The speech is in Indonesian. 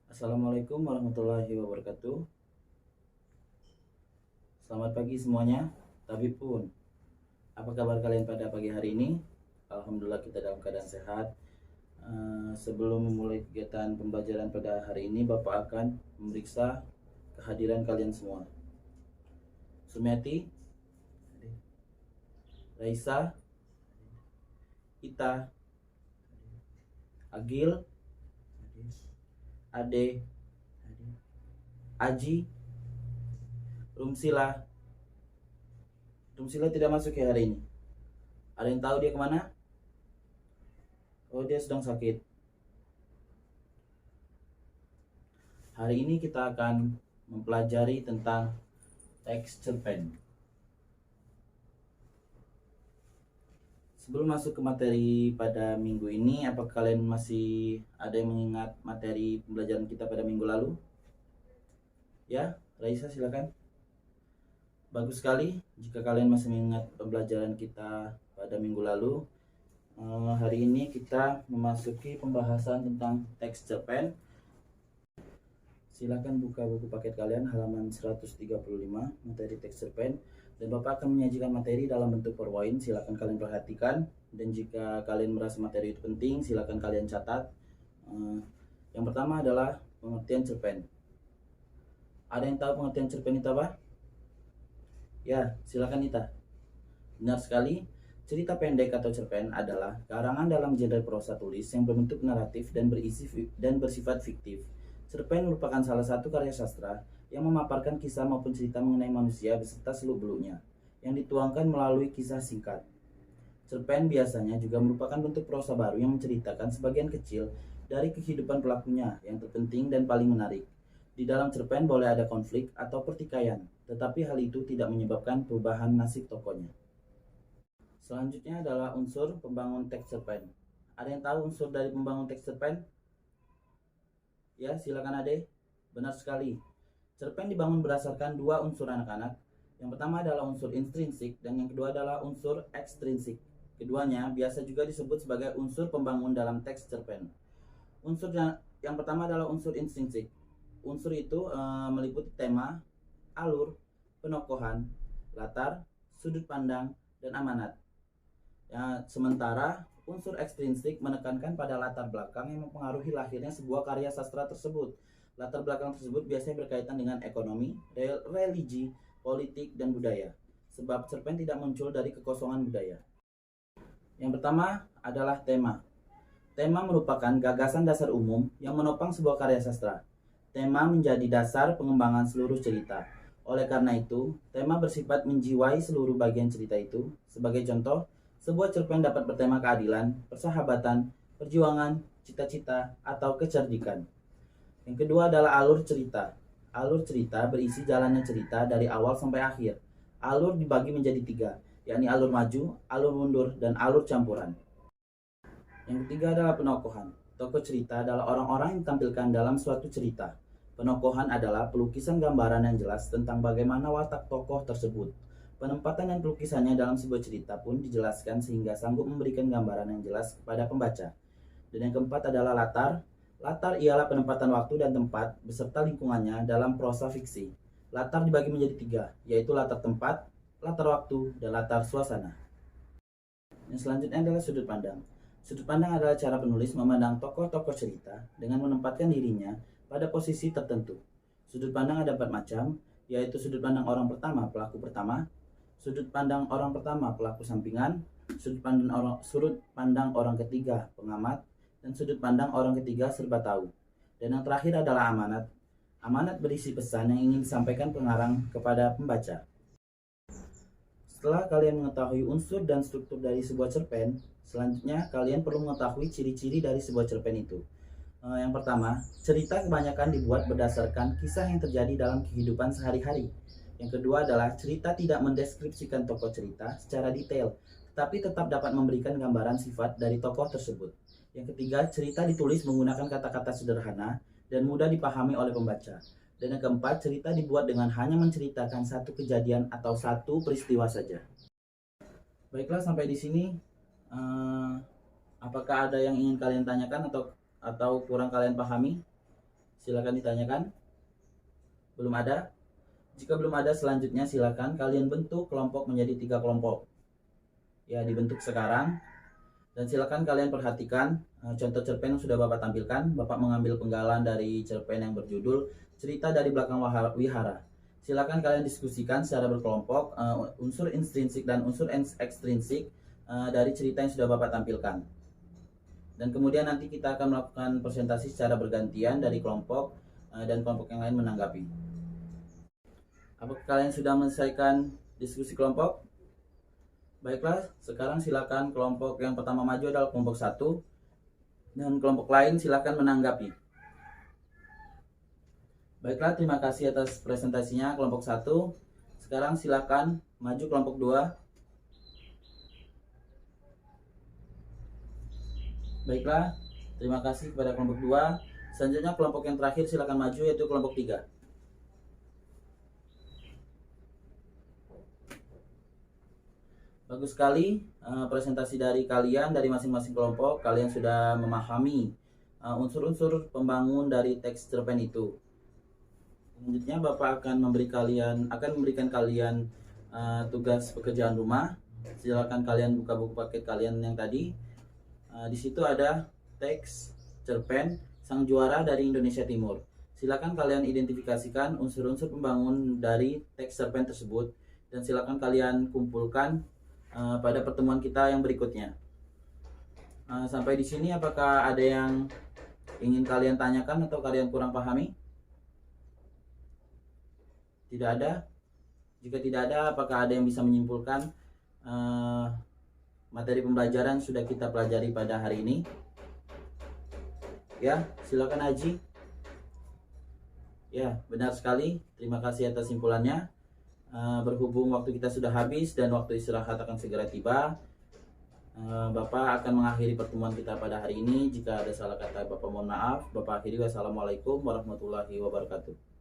Assalamualaikum warahmatullahi wabarakatuh. Selamat pagi semuanya. Tabib pun, apa kabar kalian pada pagi hari ini? Alhamdulillah kita dalam keadaan sehat. Sebelum memulai kegiatan pembelajaran pada hari ini, Bapak akan memeriksa kehadiran kalian semua. Sumiati, Raisa, Ita, Agil, Ade, Aji, Rumsila. Rumsila tidak masuk ya hari ini. Ada yang tahu dia kemana? Oh, dia sedang sakit. Hari ini kita akan mempelajari tentang teks cerpen. Sebelum masuk ke materi pada minggu ini, apakah kalian masih ada yang mengingat materi pembelajaran kita pada minggu lalu? Ya, Raisa silakan. Bagus sekali jika kalian masih mengingat pembelajaran kita pada minggu lalu. Hari ini kita memasuki pembahasan tentang teks cerpen. Silakan buka buku paket kalian halaman 135 materi teks cerpen. Dan Bapak akan menyajikan materi dalam bentuk PowerPoint. Silakan kalian perhatikan, dan jika kalian merasa materi itu penting, silakan kalian catat. Yang pertama adalah pengertian cerpen. Ada yang tahu pengertian cerpen itu apa? Ya, silakan Ita. Benar sekali. Cerita pendek atau cerpen adalah karangan dalam genre prosa tulis yang berbentuk naratif dan bersifat fiktif. Cerpen merupakan salah satu karya sastra yang memaparkan kisah maupun cerita mengenai manusia beserta seluk-beluknya, yang dituangkan melalui kisah singkat. Cerpen biasanya juga merupakan bentuk prosa baru yang menceritakan sebagian kecil dari kehidupan pelakunya yang terpenting dan paling menarik. Di dalam cerpen boleh ada konflik atau pertikaian, tetapi hal itu tidak menyebabkan perubahan nasib tokohnya. Selanjutnya adalah unsur pembangun teks cerpen. Ada yang tahu unsur dari pembangun teks cerpen? Ya, silakan Ade. Benar sekali. Cerpen dibangun berdasarkan dua unsur anak-anak. Yang pertama adalah unsur intrinsik dan yang kedua adalah unsur ekstrinsik. Keduanya biasa juga disebut sebagai unsur pembangun dalam teks cerpen. Unsur yang pertama adalah unsur intrinsik. Unsur itu meliputi tema, alur, penokohan, latar, sudut pandang, dan amanat. Ya, sementara unsur ekstrinsik menekankan pada latar belakang yang mempengaruhi lahirnya sebuah karya sastra tersebut. Latar belakang tersebut biasanya berkaitan dengan ekonomi, religi, politik, dan budaya. Sebab cerpen tidak muncul dari kekosongan budaya. Yang pertama adalah tema. Tema merupakan gagasan dasar umum yang menopang sebuah karya sastra. Tema menjadi dasar pengembangan seluruh cerita. Oleh karena itu, tema bersifat menjiwai seluruh bagian cerita itu. Sebagai contoh, sebuah cerpen dapat bertema keadilan, persahabatan, perjuangan, cita-cita, atau kecerdikan. Yang kedua adalah alur cerita. Alur cerita berisi jalannya cerita dari awal sampai akhir. Alur dibagi menjadi tiga, yakni alur maju, alur mundur, dan alur campuran. Yang ketiga adalah penokohan. Tokoh cerita adalah orang-orang yang ditampilkan dalam suatu cerita. Penokohan adalah pelukisan gambaran yang jelas tentang bagaimana watak tokoh tersebut. Penempatan dan pelukisannya dalam sebuah cerita pun dijelaskan sehingga sanggup memberikan gambaran yang jelas kepada pembaca. Dan yang keempat adalah latar. Latar ialah penempatan waktu dan tempat beserta lingkungannya dalam prosa fiksi. Latar dibagi menjadi tiga, yaitu latar tempat, latar waktu, dan latar suasana. Yang selanjutnya adalah sudut pandang. Sudut pandang adalah cara penulis memandang tokoh-tokoh cerita dengan menempatkan dirinya pada posisi tertentu. Sudut pandang ada 4 macam, yaitu sudut pandang orang pertama, pelaku pertama, sudut pandang orang pertama, pelaku sampingan, sudut pandang orang ketiga, pengamat, dan sudut pandang orang ketiga serba tahu. Dan yang terakhir adalah amanat. Amanat berisi pesan yang ingin disampaikan pengarang kepada pembaca. Setelah kalian mengetahui unsur dan struktur dari sebuah cerpen, selanjutnya kalian perlu mengetahui ciri-ciri dari sebuah cerpen itu. Yang pertama, cerita kebanyakan dibuat berdasarkan kisah yang terjadi dalam kehidupan sehari-hari. Yang kedua adalah cerita tidak mendeskripsikan tokoh cerita secara detail, tetapi tetap dapat memberikan gambaran sifat dari tokoh tersebut. Yang ketiga, cerita ditulis menggunakan kata-kata sederhana dan mudah dipahami oleh pembaca. Dan yang keempat, cerita dibuat dengan hanya menceritakan satu kejadian atau satu peristiwa saja. Baiklah, sampai di sini. Apakah ada yang ingin kalian tanyakan atau kurang kalian pahami? Silakan ditanyakan. Belum ada? Jika belum ada, selanjutnya silakan kalian bentuk kelompok menjadi 3 kelompok. Ya, dibentuk sekarang. Dan silakan kalian perhatikan contoh cerpen yang sudah Bapak tampilkan. Bapak mengambil penggalan dari cerpen yang berjudul Cerita dari Belakang Wihara. Silakan kalian diskusikan secara berkelompok unsur intrinsik dan unsur ekstrinsik dari cerita yang sudah Bapak tampilkan. Dan kemudian nanti kita akan melakukan presentasi secara bergantian dari kelompok dan kelompok yang lain menanggapi. Apakah kalian sudah menyelesaikan diskusi kelompok? Baiklah, sekarang silakan kelompok yang pertama maju adalah kelompok 1 dan kelompok lain silakan menanggapi. Baiklah, terima kasih atas presentasinya kelompok 1. Sekarang silakan maju kelompok 2. Baiklah, terima kasih kepada kelompok 2. Selanjutnya kelompok yang terakhir silakan maju, yaitu kelompok 3. Bagus sekali presentasi dari kalian, dari masing-masing kelompok. Kalian sudah memahami unsur-unsur pembangun dari teks cerpen itu. Selanjutnya Bapak akan memberikan kalian tugas pekerjaan rumah. Silakan kalian buka buku paket kalian yang tadi. Di situ ada teks cerpen Sang Juara dari Indonesia Timur. Silakan kalian identifikasikan unsur-unsur pembangun dari teks cerpen tersebut dan silakan kalian kumpulkan pada pertemuan kita yang berikutnya. Sampai di sini apakah ada yang ingin kalian tanyakan atau kalian kurang pahami? Tidak ada? Jika tidak ada, apakah ada yang bisa menyimpulkan materi pembelajaran sudah kita pelajari pada hari ini? Ya, silakan Haji. Ya, benar sekali. Terima kasih atas simpulannya. Berhubung waktu kita sudah habis dan waktu istirahat akan segera tiba, Bapak akan mengakhiri pertemuan kita pada hari ini. Jika ada salah kata, Bapak mohon maaf. Bapak akhiri. Wassalamualaikum warahmatullahi wabarakatuh.